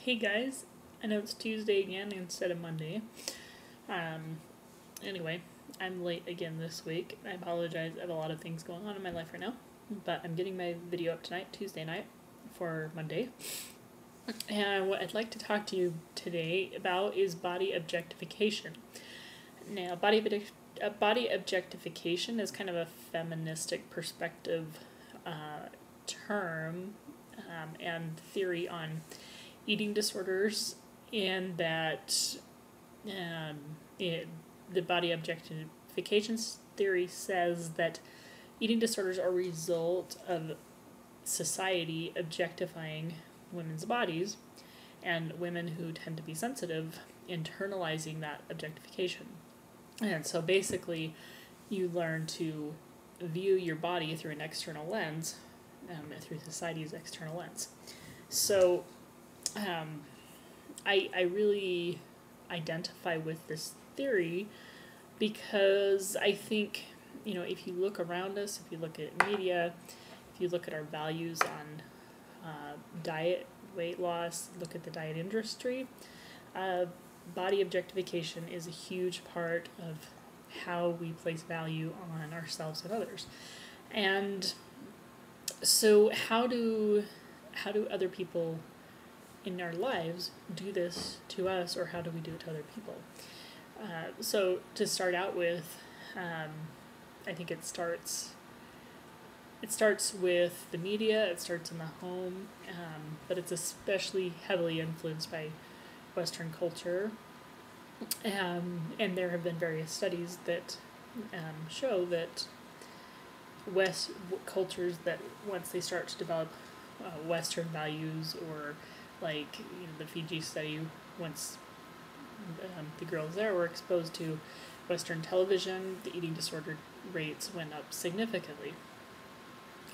Hey guys, I know it's Tuesday again instead of Monday. Anyway, I'm late again this week. I apologize, I have a lot of things going on in my life right now, but I'm getting my video up tonight, Tuesday night, for Monday. And what I'd like to talk to you today about is body objectification. Now, body objectification is kind of a feministic perspective term and theory on eating disorders, and that the body objectification theory says that eating disorders are a result of society objectifying women's bodies, and women who tend to be sensitive internalizing that objectification. And so basically you learn to view your body through an external lens, through society's external lens. So I really identify with this theory because I think, if you look around us, if you look at media, if you look at our values on diet, weight loss, look at the diet industry, body objectification is a huge part of how we place value on ourselves and others. And so how do other people in our lives do this to us, or how do we do it to other people? So to start out with, I think it starts with the media, it starts in the home, but it's especially heavily influenced by Western culture. And there have been various studies that show that West cultures, that once they start to develop Western values, or like the Fiji study, once the girls there were exposed to Western television, the eating disorder rates went up significantly.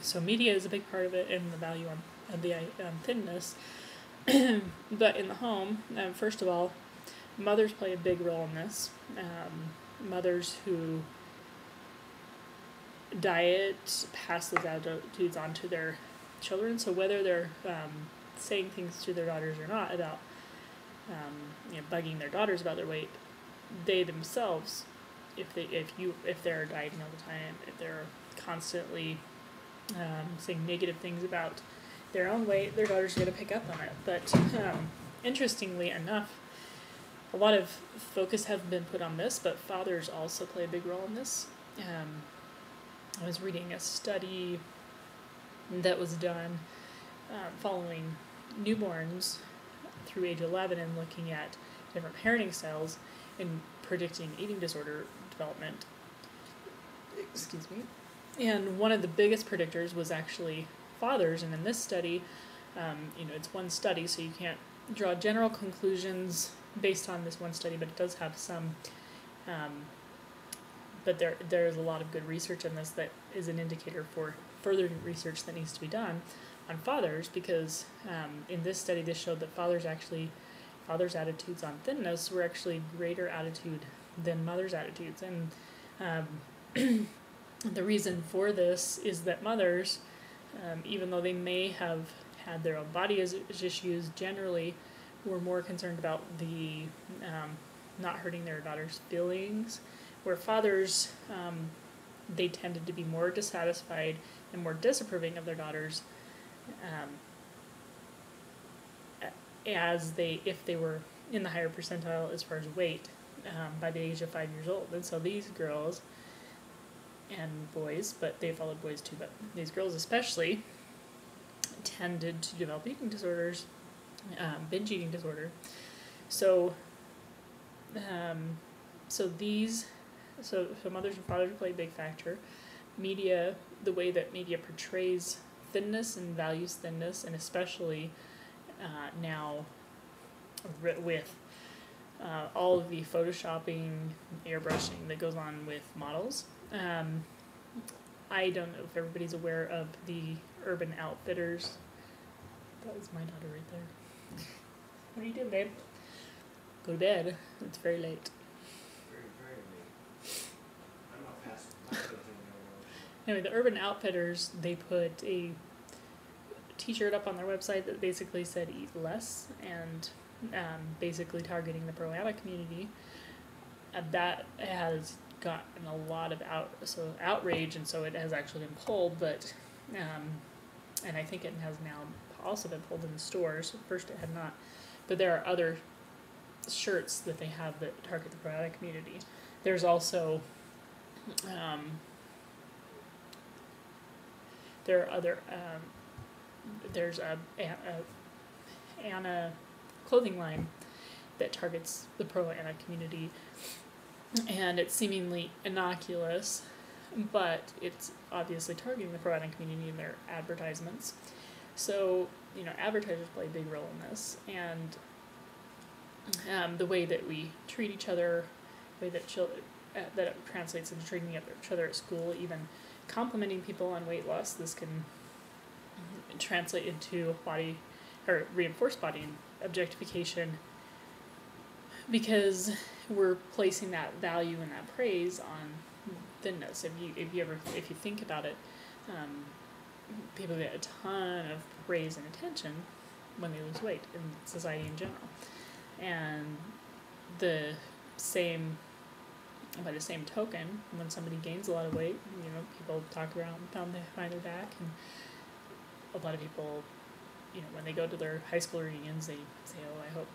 So media is a big part of it, and the value on the thinness. But in the home, first of all, mothers play a big role in this. Mothers who diet pass those attitudes on to their children. So whether they're saying things to their daughters or not about bugging their daughters about their weight, they themselves, if they're dieting all the time, if they're constantly saying negative things about their own weight, their daughters are going to pick up on it. But interestingly enough, a lot of focus has been put on this, but fathers also play a big role in this. I was reading a study that was done following newborns through age 11 and looking at different parenting styles and predicting eating disorder development. Excuse me. And one of the biggest predictors was actually fathers, and in this study, it's one study, so you can't draw general conclusions based on this one study, but it does have some, but there's a lot of good research on this that is an indicator for further research that needs to be done on fathers, because in this study this showed that fathers' attitudes on thinness were actually greater attitude than mothers' attitudes. And the reason for this is that mothers, even though they may have had their own body issues, generally were more concerned about the not hurting their daughter's feelings, where fathers, they tended to be more dissatisfied and more disapproving of their daughters if they were in the higher percentile as far as weight by the age of 5 years old. And so these girls and boys, but they followed boys too, but these girls especially tended to develop eating disorders, binge eating disorder. So mothers and fathers play a big factor. Media, the way that media portrays thinness and values thinness, and especially now with all of the photoshopping, airbrushing that goes on with models. I don't know if everybody's aware of the Urban Outfitters. That was my daughter right there. What are you doing, babe? Go to bed. It's very late. Very late. I'm not past my Anyway, the Urban Outfitters, they put a t-shirt up on their website that basically said eat less, and basically targeting the pro-ana community. That has gotten a lot of outrage, and so it has actually been pulled, but and I think it has now also been pulled in the stores. First it had not, but there are other shirts that they have that target the pro-ana community. There's also there are other there's a Anna clothing line that targets the pro-ana community, and it's seemingly innocuous, but it's obviously targeting the pro-ana community in their advertisements. So, you know, advertisers play a big role in this, and the way that we treat each other, the way that that it translates into treating each other at school, even complimenting people on weight loss. This can translate into body, or reinforced body objectification, because we're placing that value and that praise on thinness. If you think about it, people get a ton of praise and attention when they lose weight in society in general, and by the same token, when somebody gains a lot of weight, you know, people talk around behind their back, and a lot of people, you know, when they go to their high school reunions, they say, "Oh, I hope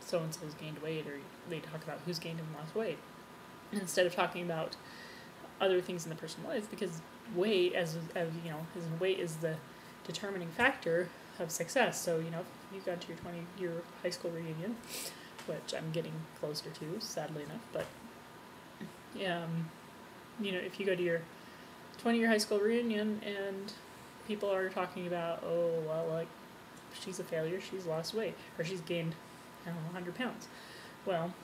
so-and-so's gained weight," or they talk about who's gained and lost weight, instead of talking about other things in the person's life, because weight, as weight is the determining factor of success. So, you know, if you got to your high school reunion, which I'm getting closer to, sadly enough, but you know, if you go to your 20-year high school reunion and people are talking about, oh, well, like, she's a failure, she's lost weight, or she's gained, 100 pounds. Well,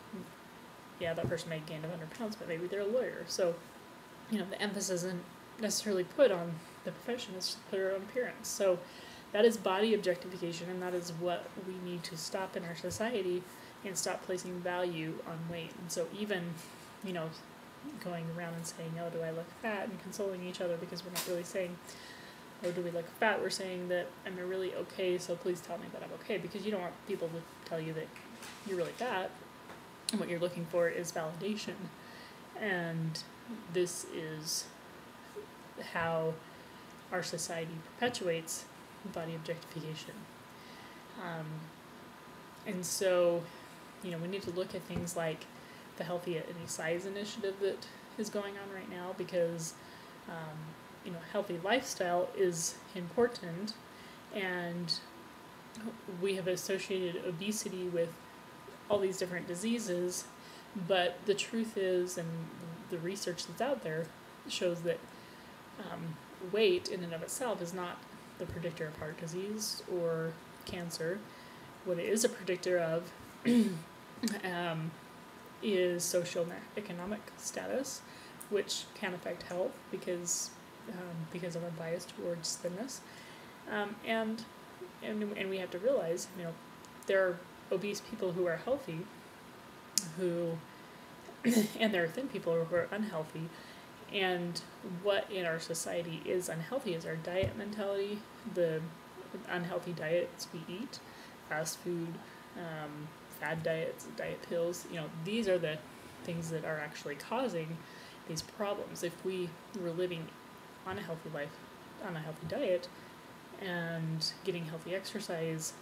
yeah, that person may have gained 100 pounds, but maybe they're a lawyer. So, you know, the emphasis isn't necessarily put on the profession, it's put on appearance. So that is body objectification, and that is what we need to stop in our society, and stop placing value on weight. And so even, you know, going around and saying, oh, do I look fat, and consoling each other, because we're not really saying, oh, do we look fat? We're saying that I'm really okay, so please tell me that I'm okay, because you don't want people to tell you that you're really fat. And what you're looking for is validation. And this is how our society perpetuates body objectification. And so, you know, we need to look at things like the Healthy at Any Size initiative that is going on right now, because you know, healthy lifestyle is important, and we have associated obesity with all these different diseases, but the truth is, and the research that's out there shows that weight in and of itself is not the predictor of heart disease or cancer. What it is a predictor of is socioeconomic status, which can affect health because of our bias towards thinness, and we have to realize, you know, there are obese people who are healthy, and there are thin people who are unhealthy, and what in our society is unhealthy is our diet mentality, the unhealthy diets we eat, fast food, fad diets, diet pills. You know, these are the things that are actually causing these problems. If we were living on a healthy life, on a healthy diet, and getting healthy exercise,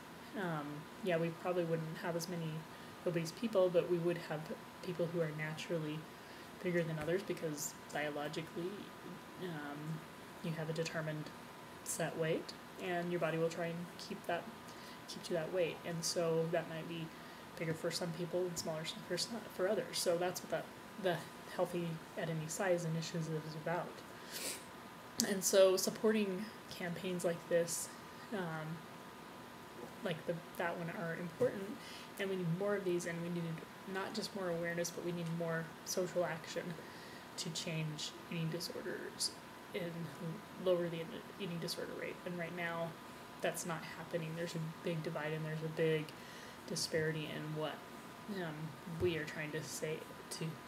yeah, we probably wouldn't have as many obese people, but we would have people who are naturally bigger than others, because biologically you have a determined set weight, and your body will try and keep to that weight, and so that might be bigger for some people and smaller for others. So that's what the Healthy at Any Size initiative is about. And so supporting campaigns like this, like that one, are important, and we need more of these, and we need not just more awareness, but we need more social action to change eating disorders and lower the eating disorder rate. And right now, that's not happening. There's a big divide, and there's a big disparity in what we are trying to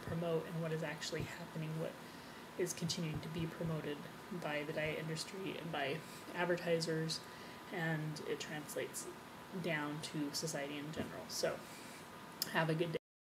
promote, and what is actually happening, what is continuing to be promoted by the diet industry and by advertisers, and it translates down to society in general. So have a good day.